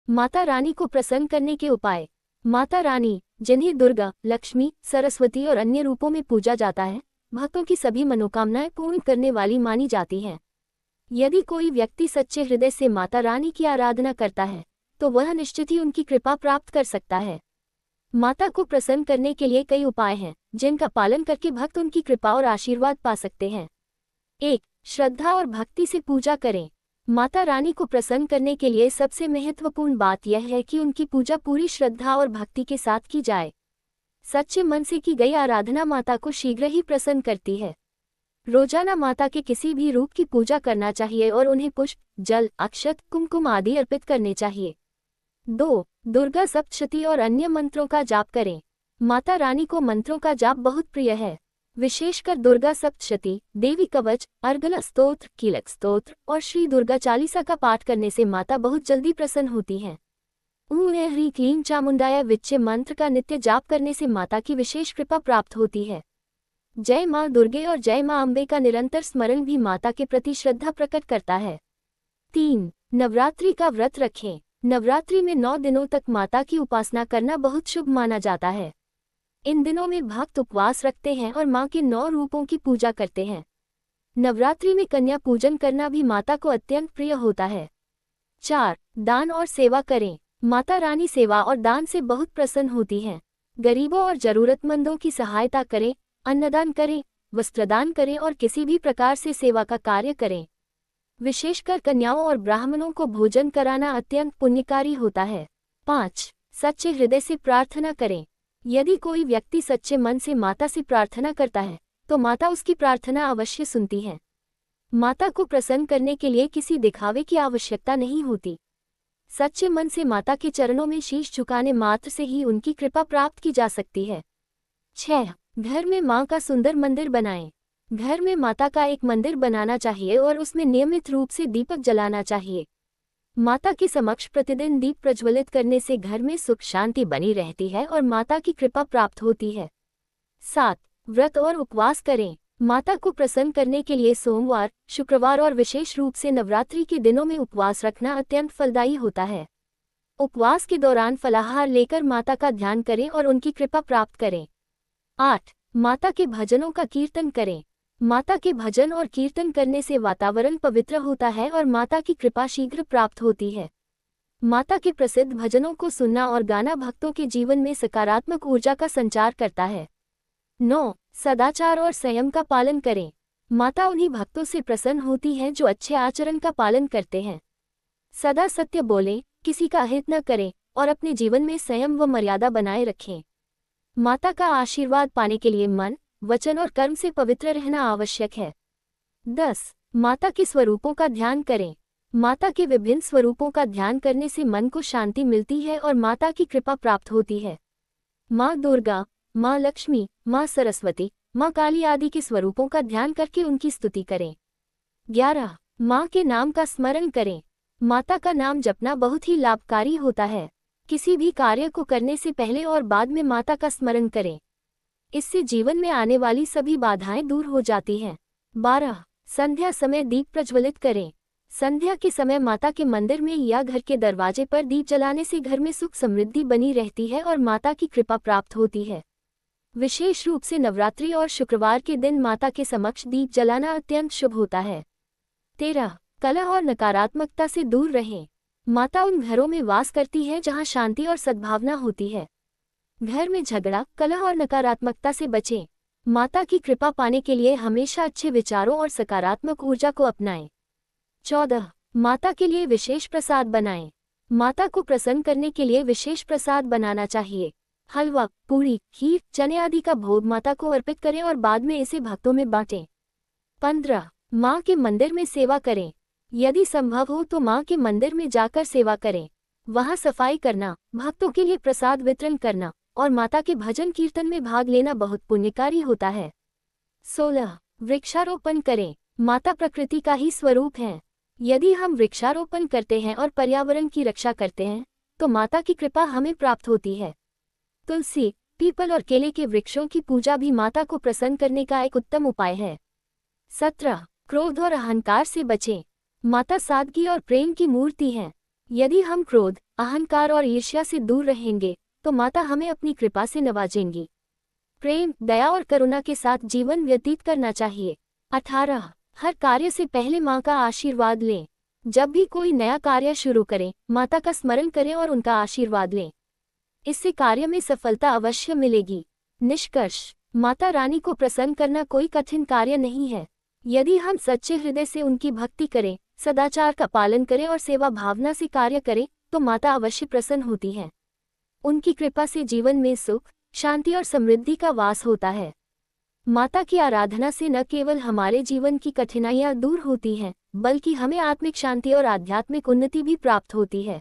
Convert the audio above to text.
माता रानी को प्रसन्न करने के उपाय। माता रानी, जिन्हें दुर्गा, लक्ष्मी, सरस्वती और अन्य रूपों में पूजा जाता है, भक्तों की सभी मनोकामनाएं पूर्ण करने वाली मानी जाती हैं। यदि कोई व्यक्ति सच्चे हृदय से माता रानी की आराधना करता है, तो वह निश्चित ही उनकी कृपा प्राप्त कर सकता है। माता को प्रसन्न करने के लिए कई उपाय हैं, जिनका पालन करके भक्त उनकी कृपा और आशीर्वाद पा सकते हैं। 1. श्रद्धा और भक्ति से पूजा करें। माता रानी को प्रसन्न करने के लिए सबसे महत्वपूर्ण बात यह है कि उनकी पूजा पूरी श्रद्धा और भक्ति के साथ की जाए। सच्चे मन से की गई आराधना माता को शीघ्र ही प्रसन्न करती है। रोजाना माता के किसी भी रूप की पूजा करना चाहिए और उन्हें पुष्प, जल, अक्षत, कुमकुम आदि अर्पित करने चाहिए। 2. दुर्गा सप्तशती और अन्य मंत्रों का जाप करें। माता रानी को मंत्रों का जाप बहुत प्रिय है। विशेषकर दुर्गा सप्तशती, देवी कवच, अर्गला स्तोत्र, कीलक स्तोत्र और श्री दुर्गा चालीसा का पाठ करने से माता बहुत जल्दी प्रसन्न होती हैं। ॐ ह्रीं क्लीं चामुंडाय विच्चे मंत्र का नित्य जाप करने से माता की विशेष कृपा प्राप्त होती है। जय माँ दुर्गे और जय माँ अम्बे का निरंतर स्मरण भी माता के प्रति श्रद्धा प्रकट करता है। 3. नवरात्रि का व्रत रखें। नवरात्रि में 9 दिनों तक माता की उपासना करना बहुत शुभ माना जाता है। इन दिनों में भक्त उपवास रखते हैं और माँ के 9 रूपों की पूजा करते हैं। नवरात्रि में कन्या पूजन करना भी माता को अत्यंत प्रिय होता है। 4. दान और सेवा करें। माता रानी सेवा और दान से बहुत प्रसन्न होती हैं। गरीबों और जरूरतमंदों की सहायता करें, अन्नदान करें, वस्त्रदान करें और किसी भी प्रकार से सेवा का कार्य करें। विशेषकर कन्याओं और ब्राह्मणों को भोजन कराना अत्यंत पुण्यकारी होता है। 5. सच्चे हृदय से प्रार्थना करें। यदि कोई व्यक्ति सच्चे मन से माता से प्रार्थना करता है, तो माता उसकी प्रार्थना अवश्य सुनती है। माता को प्रसन्न करने के लिए किसी दिखावे की आवश्यकता नहीं होती। सच्चे मन से माता के चरणों में शीश झुकाने मात्र से ही उनकी कृपा प्राप्त की जा सकती है। 6. घर में माँ का सुंदर मंदिर बनाएं। घर में माता का एक मंदिर बनाना चाहिए और उसमें नियमित रूप से दीपक जलाना चाहिए। माता के समक्ष प्रतिदिन दीप प्रज्वलित करने से घर में सुख शांति बनी रहती है और माता की कृपा प्राप्त होती है। 7. व्रत और उपवास करें। माता को प्रसन्न करने के लिए सोमवार, शुक्रवार और विशेष रूप से नवरात्रि के दिनों में उपवास रखना अत्यंत फलदायी होता है। उपवास के दौरान फलाहार लेकर माता का ध्यान करें और उनकी कृपा प्राप्त करें। 8. माता के भजनों का कीर्तन करें। माता के भजन और कीर्तन करने से वातावरण पवित्र होता है और माता की कृपा शीघ्र प्राप्त होती है। माता के प्रसिद्ध भजनों को सुनना और गाना भक्तों के जीवन में सकारात्मक ऊर्जा का संचार करता है। 9. सदाचार और संयम का पालन करें। माता उन्हीं भक्तों से प्रसन्न होती है जो अच्छे आचरण का पालन करते हैं। सदा सत्य बोलें, किसी का अहित न करें और अपने जीवन में संयम व मर्यादा बनाए रखें। माता का आशीर्वाद पाने के लिए मन, वचन और कर्म से पवित्र रहना आवश्यक है। 10. माता के स्वरूपों का ध्यान करें। माता के विभिन्न स्वरूपों का ध्यान करने से मन को शांति मिलती है और माता की कृपा प्राप्त होती है। माँ दुर्गा, माँ लक्ष्मी, माँ सरस्वती, माँ काली आदि के स्वरूपों का ध्यान करके उनकी स्तुति करें। 11. माँ के नाम का स्मरण करें। माता का नाम जपना बहुत ही लाभकारी होता है। किसी भी कार्य को करने से पहले और बाद में माता का स्मरण करें। इससे जीवन में आने वाली सभी बाधाएं दूर हो जाती हैं। 12. संध्या समय दीप प्रज्वलित करें। संध्या के समय माता के मंदिर में या घर के दरवाजे पर दीप जलाने से घर में सुख समृद्धि बनी रहती है और माता की कृपा प्राप्त होती है। विशेष रूप से नवरात्रि और शुक्रवार के दिन माता के समक्ष दीप जलाना अत्यंत शुभ होता है। 13. कलह और नकारात्मकता से दूर रहें। माता उन घरों में वास करती है जहां शांति और सद्भावना होती है। घर में झगड़ा, कलह और नकारात्मकता से बचें। माता की कृपा पाने के लिए हमेशा अच्छे विचारों और सकारात्मक ऊर्जा को अपनाएं। 14. माता के लिए विशेष प्रसाद बनाएं। माता को प्रसन्न करने के लिए विशेष प्रसाद बनाना चाहिए। हलवा, पूरी, खीर, चने आदि का भोग माता को अर्पित करें और बाद में इसे भक्तों में बांटें। 15. माँ के मंदिर में सेवा करें। यदि संभव हो तो माँ के मंदिर में जाकर सेवा करें। वहाँ सफाई करना, भक्तों के लिए प्रसाद वितरण करना और माता के भजन कीर्तन में भाग लेना बहुत पुण्यकारी होता है। 16. वृक्षारोपण करें। माता प्रकृति का ही स्वरूप है। यदि हम वृक्षारोपण करते हैं और पर्यावरण की रक्षा करते हैं, तो माता की कृपा हमें प्राप्त होती है। तुलसी, पीपल और केले के वृक्षों की पूजा भी माता को प्रसन्न करने का एक उत्तम उपाय है। 17. क्रोध और अहंकार से बचें। माता सादगी और प्रेम की मूर्ति है। यदि हम क्रोध, अहंकार और ईर्ष्या से दूर रहेंगे तो माता हमें अपनी कृपा से नवाजेंगी। प्रेम, दया और करुणा के साथ जीवन व्यतीत करना चाहिए। 18 हर कार्य से पहले माँ का आशीर्वाद लें। जब भी कोई नया कार्य शुरू करें, माता का स्मरण करें और उनका आशीर्वाद लें। इससे कार्य में सफलता अवश्य मिलेगी। निष्कर्ष, माता रानी को प्रसन्न करना कोई कठिन कार्य नहीं है। यदि हम सच्चे हृदय से उनकी भक्ति करें, सदाचार का पालन करें और सेवा भावना से कार्य करें तो माता अवश्य प्रसन्न होती है। उनकी कृपा से जीवन में सुख, शांति और समृद्धि का वास होता है। माता की आराधना से न केवल हमारे जीवन की कठिनाइयां दूर होती हैं, बल्कि हमें आत्मिक शांति और आध्यात्मिक उन्नति भी प्राप्त होती है।